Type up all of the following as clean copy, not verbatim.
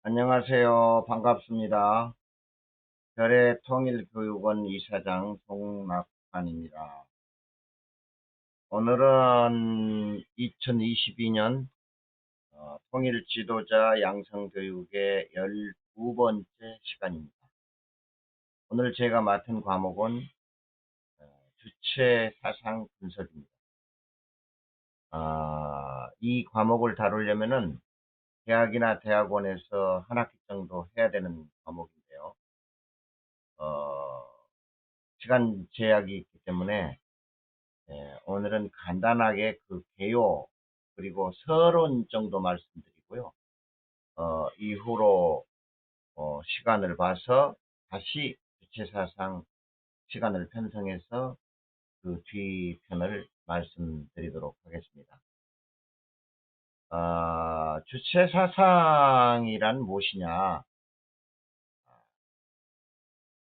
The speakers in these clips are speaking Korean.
안녕하세요. 반갑습니다. 별의통일교육원 이사장 송낙환입니다. 오늘은 2022년 통일지도자 양성교육의 12번째 시간입니다. 오늘 제가 맡은 과목은 주체사상 분석입니다. 이 과목을 다루려면은 대학이나 대학원에서 한 학기 정도 해야 되는 과목인데요. 시간 제약이 있기 때문에 오늘은 간단하게 그 개요 그리고 서론 정도 말씀드리고요. 이후로 시간을 봐서 다시 주체사상 시간을 편성해서 그 뒤편을 말씀드리도록 하겠습니다. 주체사상이란 무엇이냐?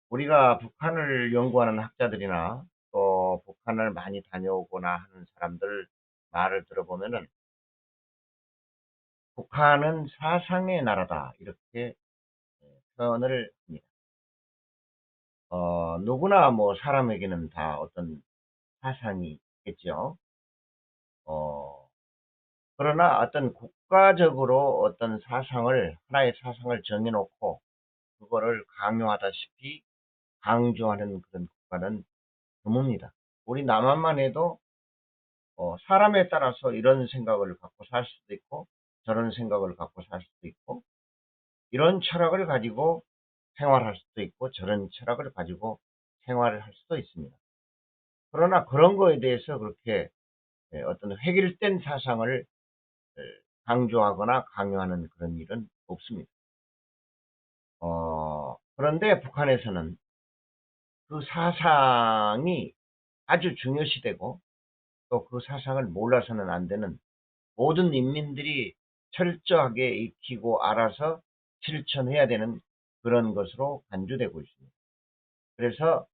우리가 북한을 연구하는 학자들이나 또 북한을 많이 다녀오거나 하는 사람들 말을 들어보면은 북한은 사상의 나라다 이렇게 표현을 합니다. 누구나 뭐 사람에게는 다 어떤 사상이 있겠죠. 어, 그러나 어떤 국가적으로 어떤 사상을 하나의 사상을 정해놓고 그거를 강요하다시피 강조하는 그런 국가는 드뭅니다. 우리 남한만 해도 사람에 따라서 이런 생각을 갖고 살 수도 있고 저런 생각을 갖고 살 수도 있고 이런 철학을 가지고 생활할 수도 있고 저런 철학을 가지고 생활을 할 수도 있습니다. 그러나 그런 거에 대해서 그렇게 어떤 획일된 사상을 강조하거나 강요하는 그런 일은 없습니다. 그런데 북한에서는 그 사상이 아주 중요시되고 또 그 사상을 몰라서는 안 되는 모든 인민들이 철저하게 익히고 알아서 실천해야 되는 그런 것으로 간주되고 있습니다. 그래서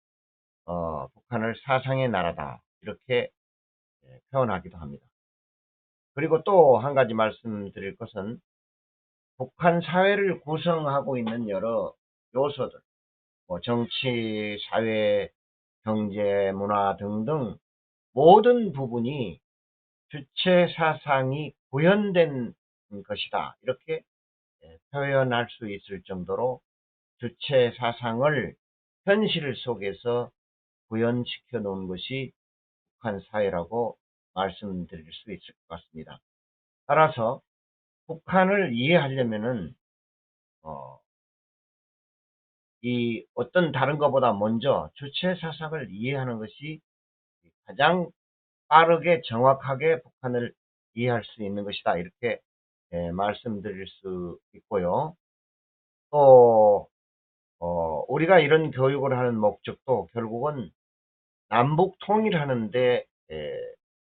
북한을 사상의 나라다 이렇게 표현하기도 합니다. 그리고 또 한 가지 말씀드릴 것은 북한 사회를 구성하고 있는 여러 요소들, 뭐 정치, 사회, 경제, 문화 등등 모든 부분이 주체 사상이 구현된 것이다. 이렇게 표현할 수 있을 정도로 주체 사상을 현실 속에서 구현시켜 놓은 것이 북한 사회라고 말씀드릴 수 있을 것 같습니다. 따라서 북한을 이해하려면은 어, 이 어떤 다른 것보다 먼저 주체 사상을 이해하는 것이 가장 빠르게 정확하게 북한을 이해할 수 있는 것이다. 이렇게 말씀드릴 수 있고요. 또 우리가 이런 교육을 하는 목적도 결국은 남북 통일하는데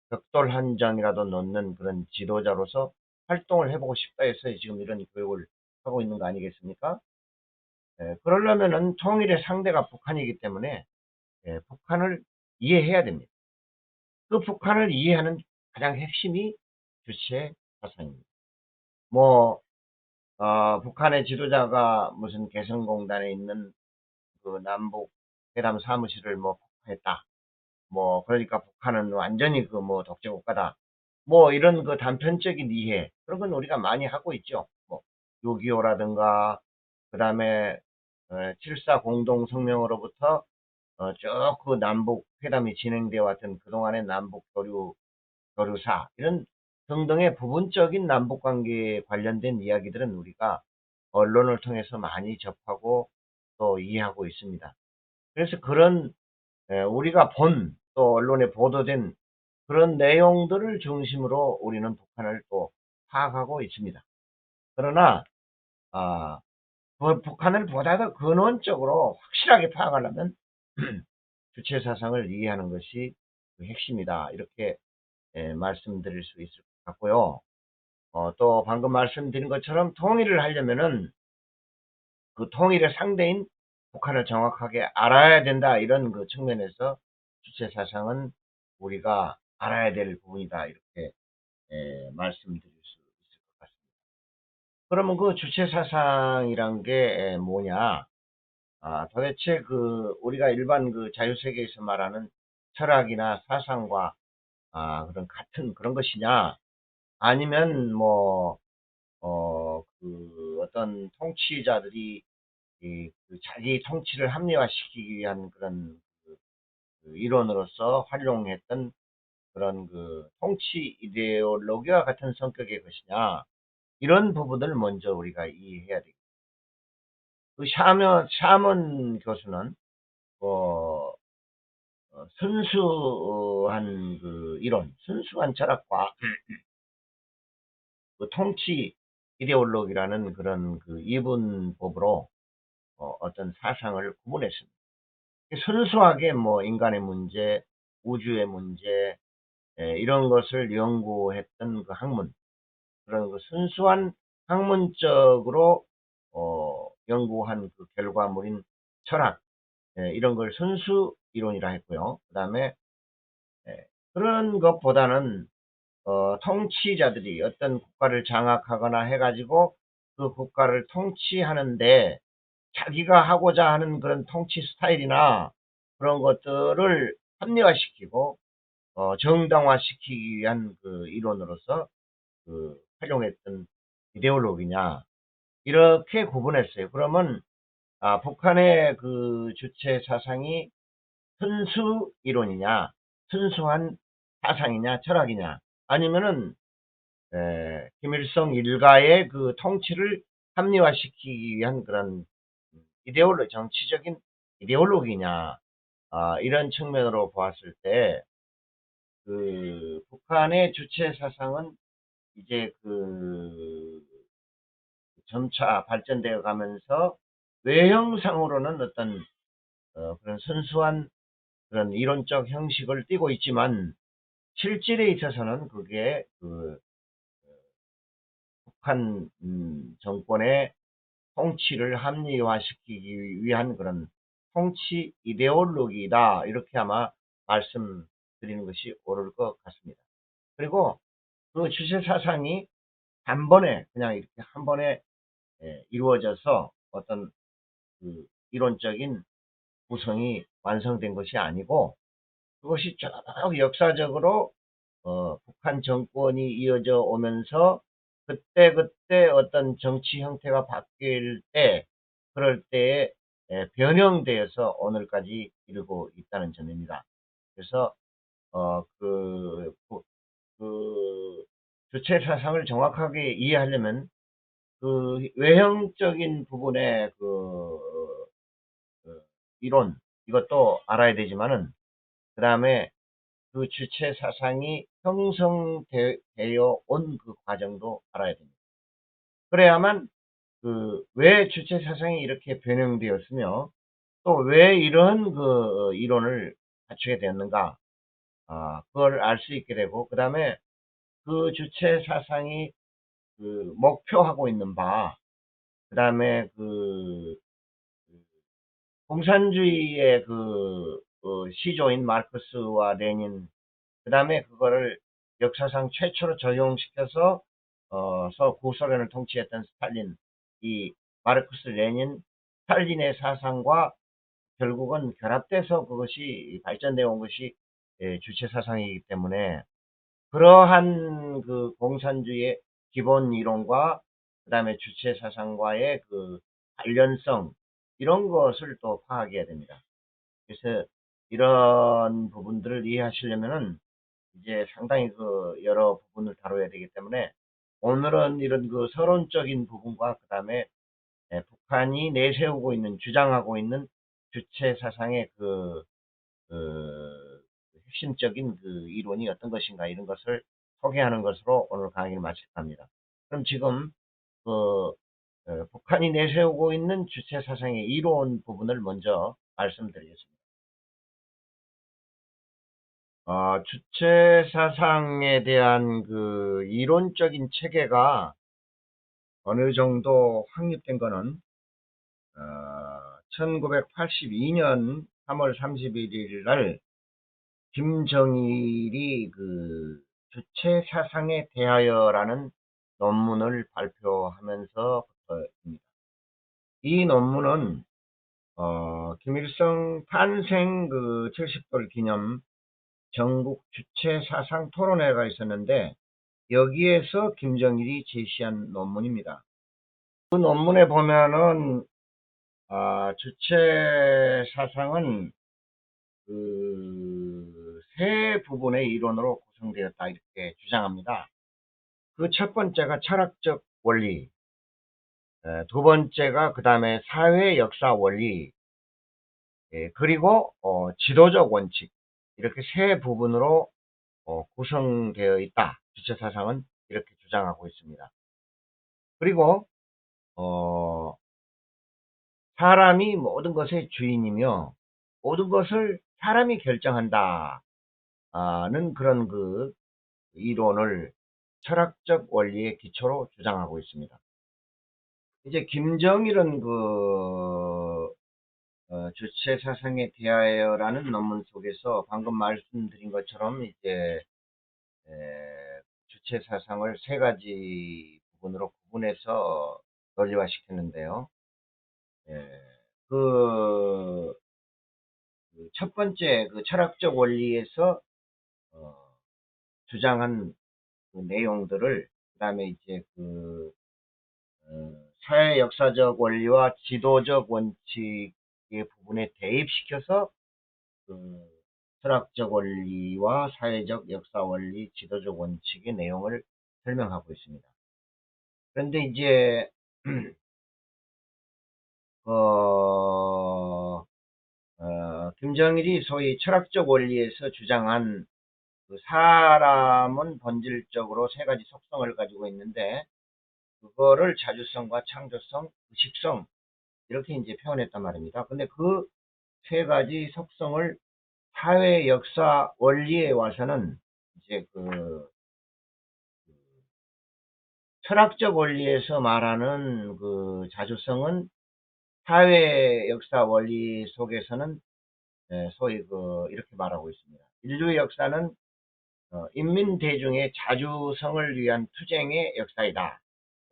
벽돌 한 장이라도 놓는 그런 지도자로서 활동을 해보고 싶다 해서 지금 이런 교육을 하고 있는 거 아니겠습니까? 그러려면은 통일의 상대가 북한이기 때문에 북한을 이해해야 됩니다. 그 북한을 이해하는 가장 핵심이 주체 사상입니다. 뭐 북한의 지도자가 무슨 개성공단에 있는 그 남북 회담 사무실을 뭐 폭파했다. 뭐 그러니까 북한은 완전히 그 뭐 독재 국가다. 뭐 이런 그 단편적인 이해 그런 건 우리가 많이 하고 있죠. 뭐 6.25라든가 그다음에 7.4 공동성명으로부터 쭉 그 남북 회담이 진행되어 왔던 그동안의 남북 교류사 이런 등등의 부분적인 남북 관계에 관련된 이야기들은 우리가 언론을 통해서 많이 접하고 또 이해하고 있습니다. 그래서 그런 우리가 본 또 언론에 보도된 그런 내용들을 중심으로 우리는 북한을 또 파악하고 있습니다. 그러나 아, 북한을 보다 더 근원적으로 확실하게 파악하려면 주체 사상을 이해하는 것이 그 핵심이다. 이렇게 말씀드릴 수 있을 것 같고요. 또 방금 말씀드린 것처럼 통일을 하려면은 그 통일의 상대인 북한을 정확하게 알아야 된다. 이런 그 측면에서 주체 사상은 우리가 알아야 될 부분이다. 이렇게 말씀드릴 수 있을 것 같습니다. 그러면 그 주체 사상이란 게 뭐냐? 도대체 우리가 일반 자유세계에서 말하는 철학이나 사상과 그런 같은 그런 것이냐? 아니면 어떤 통치자들이 자기 통치를 합리화시키기 위한 그런 이론으로서 활용했던 그런 통치 이데올로기와 같은 성격의 것이냐? 이런 부분을 먼저 우리가 이해해야 되겠습니다. 샤먼 교수는 어, 순수한 이론, 순수한 철학과 통치 이데올로기라는 그런 이분법으로 어떤 사상을 구분했습니다. 순수하게 인간의 문제, 우주의 문제, 이런 것을 연구했던 학문, 그런 순수한 학문적으로 연구한 결과물인 철학, 이런 걸 순수 이론이라 했고요. 그 다음에 그런 것보다는 통치자들이 어떤 국가를 장악하거나 해가지고 그 국가를 통치하는데 자기가 하고자 하는 그런 통치 스타일이나 그런 것들을 합리화시키고 정당화시키기 위한 이론으로서 활용했던 이데올로기냐, 이렇게 구분했어요. 그러면 북한의 주체 사상이 순수 이론이냐, 순수한 사상이냐, 철학이냐, 아니면은 김일성 일가의 통치를 합리화시키기 위한 그런 정치적인 이데올로기냐, 이런 측면으로 보았을 때 북한의 주체 사상은 이제 점차 발전되어 가면서 외형상으로는 어떤 그런 순수한 그런 이론적 형식을 띠고 있지만 실질에 있어서는 그게 북한 정권의 통치를 합리화시키기 위한 그런 통치 이데올로기다, 이렇게 아마 말씀드리는 것이 옳을 것 같습니다. 그리고 주체 사상이 그냥 이렇게 한 번에 이루어져서 어떤 이론적인 구성이 완성된 것이 아니고, 그것이 쭉 역사적으로 북한 정권이 이어져 오면서 그때 어떤 정치 형태가 바뀔 때, 그럴 때에 변형되어서 오늘까지 이르고 있다는 점입니다. 그래서 그 주체 사상을 정확하게 이해하려면 외형적인 부분의 그 이론, 이것도 알아야 되지만은, 그 다음에 주체 사상이 형성되어 온 과정도 알아야 됩니다. 그래야만 왜 주체 사상이 이렇게 변형되었으며 또 왜 이런 이론을 갖추게 되었는가, 그걸 알 수 있게 되고, 그 다음에 주체 사상이 목표하고 있는 바, 그 다음에 공산주의의 시조인 마르크스와 레닌, 그 다음에 그거를 역사상 최초로 적용시켜서 구소련을 통치했던 스탈린, 이 마르크스 레닌 스탈린의 사상과 결국은 결합돼서 그것이 발전되어 온 것이 주체 사상이기 때문에, 그러한 공산주의의 기본 이론과 그 다음에 주체 사상과의 관련성, 이런 것을 또 파악해야 됩니다. 그래서 이런 부분들을 이해하시려면은 이제 상당히 여러 부분을 다뤄야 되기 때문에, 오늘은 이런 서론적인 부분과 그 다음에 북한이 내세우고 있는, 주장하고 있는 주체 사상의 그 핵심적인 이론이 어떤 것인가, 이런 것을 소개하는 것으로 오늘 강의를 마칠까 합니다. 그럼 지금 북한이 내세우고 있는 주체 사상의 이론 부분을 먼저 말씀드리겠습니다. 주체 사상에 대한 이론적인 체계가 어느 정도 확립된 거는 1982년 3월 31일 날 김정일이 주체 사상에 대하여라는 논문을 발표하면서 붙어있습니다. 이 논문은 김일성 탄생 70돌 기념 전국 주체 사상 토론회가 있었는데 여기에서 김정일이 제시한 논문입니다. 그 논문에 보면은 주체 사상은 세 부분의 이론으로 구성되었다 이렇게 주장합니다. 그 첫 번째가 철학적 원리, 두 번째가 그 다음에 사회 역사 원리, 그리고 지도적 원칙 이렇게 세 부분으로 구성되어 있다. 주체 사상은 이렇게 주장하고 있습니다. 그리고 사람이 모든 것의 주인이며 모든 것을 사람이 결정한다는 그런 이론을 철학적 원리의 기초로 주장하고 있습니다. 이제 김정일은 주체 사상에 대하여라는 논문 속에서 방금 말씀드린 것처럼 이제 주체 사상을 세 가지 부분으로 구분해서 논리화시켰는데요. 첫 번째 철학적 원리에서 주장한 내용들을 그다음에 이제 사회 역사적 원리와 지도적 원칙의 부분에 대입시켜서 철학적 원리와 사회적 역사 원리, 지도적 원칙의 내용을 설명하고 있습니다. 그런데 이제 김정일이 소위 철학적 원리에서 주장한 사람은 본질적으로 세 가지 속성을 가지고 있는데 그거를 자주성과 창조성, 의식성 이렇게 이제 표현했단 말입니다. 근데 그 세 가지 속성을 사회 역사 원리에 와서는 이제 철학적 원리에서 말하는 자주성은 사회 역사 원리 속에서는 소위 이렇게 말하고 있습니다. 인류의 역사는 인민 대중의 자주성을 위한 투쟁의 역사이다.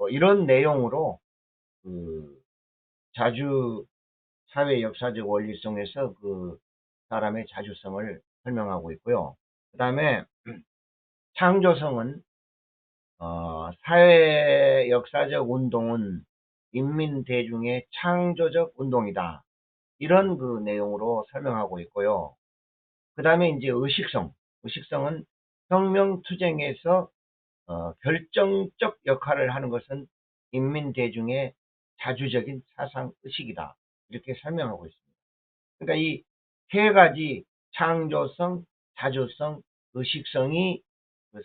이런 내용으로 자주 사회 역사적 원리성에서 사람의 자주성을 설명하고 있고요. 그 다음에 창조성은 사회 역사적 운동은 인민 대중의 창조적 운동이다. 이런 내용으로 설명하고 있고요. 그 다음에 이제 의식성은 혁명 투쟁에서 결정적 역할을 하는 것은 인민 대중의 자주적인 사상 의식이다. 이렇게 설명하고 있습니다. 그러니까 이 세 가지 창조성, 자주성, 의식성이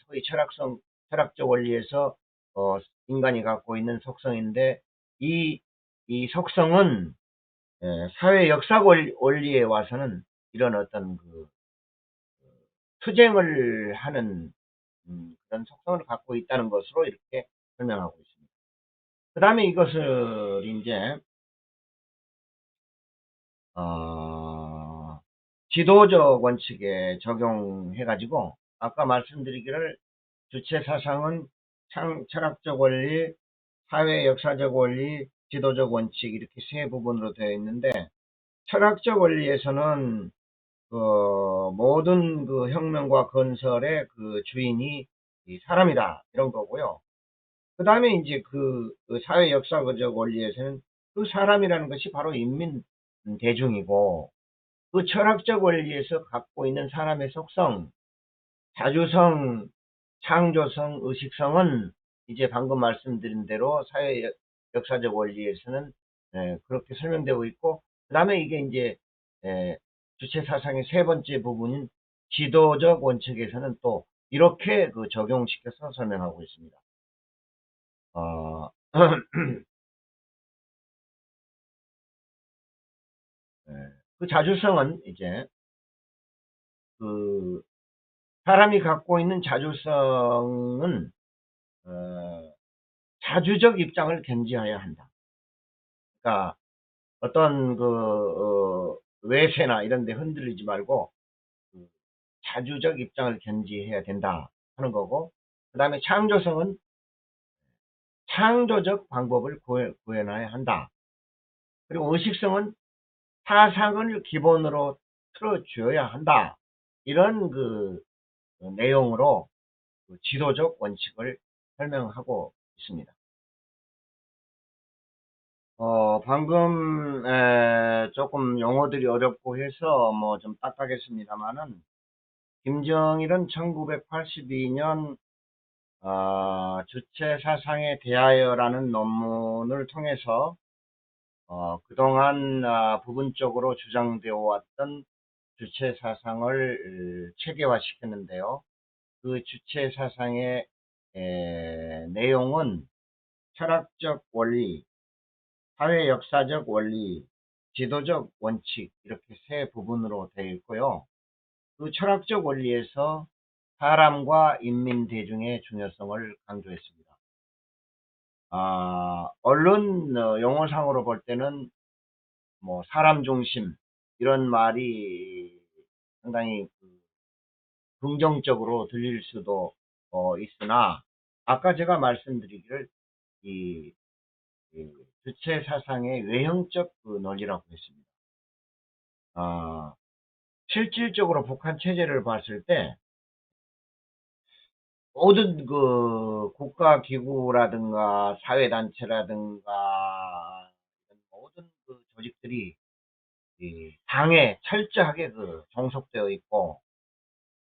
소위 철학적 원리에서 인간이 갖고 있는 속성인데 이 속성은 사회 역사 원리에 와서는 이런 어떤 투쟁을 하는 그런 속성을 갖고 있다는 것으로 이렇게 설명하고 있습니다. 그 다음에 이것을 이제 지도적 원칙에 적용해 가지고 아까 말씀드리기를 주체 사상은 철학적 원리, 사회 역사적 원리, 지도적 원칙 이렇게 세 부분으로 되어 있는데 철학적 원리에서는 모든 혁명과 건설의 주인이 이 사람이다 이런 거고요. 그 다음에 이제 사회 역사적 원리에서는 그 사람이라는 것이 바로 인민 대중이고 그 철학적 원리에서 갖고 있는 사람의 속성, 자주성, 창조성, 의식성은 이제 방금 말씀드린 대로 사회 역사적 원리에서는 그렇게 설명되고 있고 그 다음에 이게 이제 주체 사상의 세 번째 부분인 지도적 원칙에서는 또 이렇게 적용시켜서 설명하고 있습니다. 그 자주성은 이제 사람이 갖고 있는 자주성은 자주적 입장을 견지해야 한다. 그러니까 어떤 외세나 이런 데 흔들리지 말고 자주적 입장을 견지해야 된다 하는 거고 그 다음에 창조성은 창조적 방법을 구현해야 한다. 그리고 의식성은 사상을 기본으로 틀어줘야 한다. 이런 내용으로 지도적 원칙을 설명하고 있습니다. 방금 조금 용어들이 어렵고 해서 뭐 좀 딱하겠습니다만은, 김정일은 1982년 주체 사상에 대하여라는 논문을 통해서 그동안 부분적으로 주장되어 왔던 주체 사상을 체계화시켰는데요. 그 주체 사상의 내용은 철학적 원리, 사회 역사적 원리, 지도적 원칙, 이렇게 세 부분으로 되어 있고요. 그 철학적 원리에서 사람과 인민 대중의 중요성을 강조했습니다. 언론 용어상으로 볼 때는 뭐 사람 중심 이런 말이 상당히 긍정적으로 들릴 수도 있으나, 아까 제가 말씀드리기를 이 주체 사상의 외형적 논리라고 했습니다. 실질적으로 북한 체제를 봤을 때 모든 국가 기구라든가 사회단체라든가 모든 조직들이 이 당에 철저하게 종속되어 있고,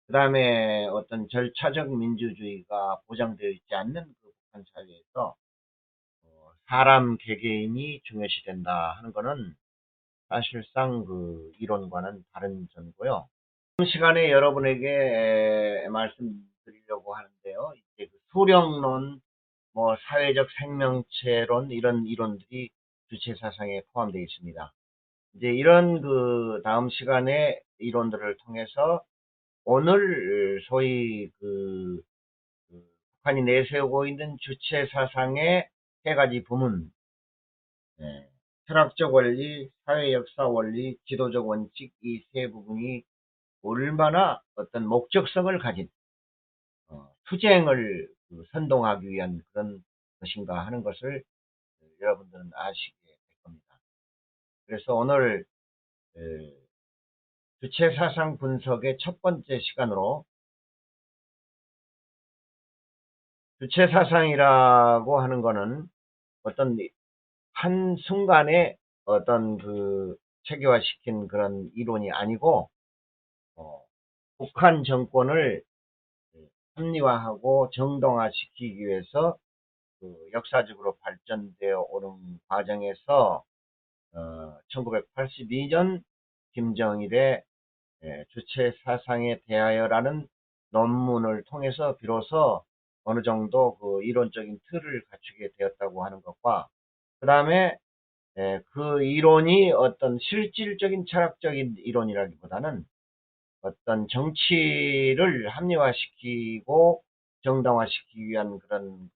그 다음에 어떤 절차적 민주주의가 보장되어 있지 않는 북한 사회에서 사람 개개인이 중요시된다 하는 것은 사실상 이론과는 다른 점이고요. 다음 시간에 여러분에게 말씀드리려고 하는데요. 이제 수령론, 뭐 사회적 생명체론, 이런 이론들이 주체 사상에 포함되어 있습니다. 이제 이런 다음 시간에 이론들을 통해서 오늘 소위 북한이 내세우고 있는 주체 사상의 세 가지 부문, 철학적 원리, 사회 역사 원리, 지도적 원칙, 이 세 부분이 얼마나 어떤 목적성을 가진 투쟁을 선동하기 위한 그런 것인가 하는 것을 여러분들은 아시게 될 겁니다. 그래서 오늘 주체 사상 분석의 첫 번째 시간으로, 주체 사상이라고 하는 것은 어떤 한 순간에 어떤 체계화시킨 그런 이론이 아니고, 북한 정권을 합리화하고 정당화시키기 위해서 역사적으로 발전되어 오는 과정에서 1982년 김정일의 주체 사상에 대하여라는 논문을 통해서 비로소 어느 정도 이론적인 틀을 갖추게 되었다고 하는 것과, 그 다음에 그 이론이 어떤 실질적인 철학적인 이론이라기보다는 어떤 정치를 합리화시키고 정당화시키기 위한 그런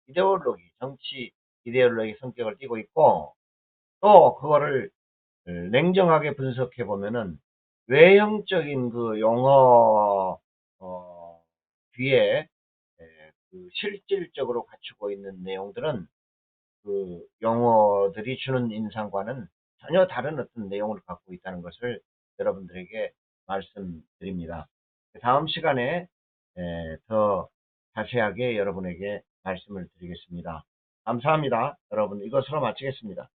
이데올로기, 정치 이데올로기 성격을 띠고 있고, 또 그거를 냉정하게 분석해 보면은 외형적인 용어 뒤에 실질적으로 갖추고 있는 내용들은 용어들이 주는 인상과는 전혀 다른 어떤 내용을 갖고 있다는 것을 여러분들에게 말씀드립니다. 다음 시간에 더 자세하게 여러분에게 말씀을 드리겠습니다. 감사합니다. 여러분, 이것으로 마치겠습니다.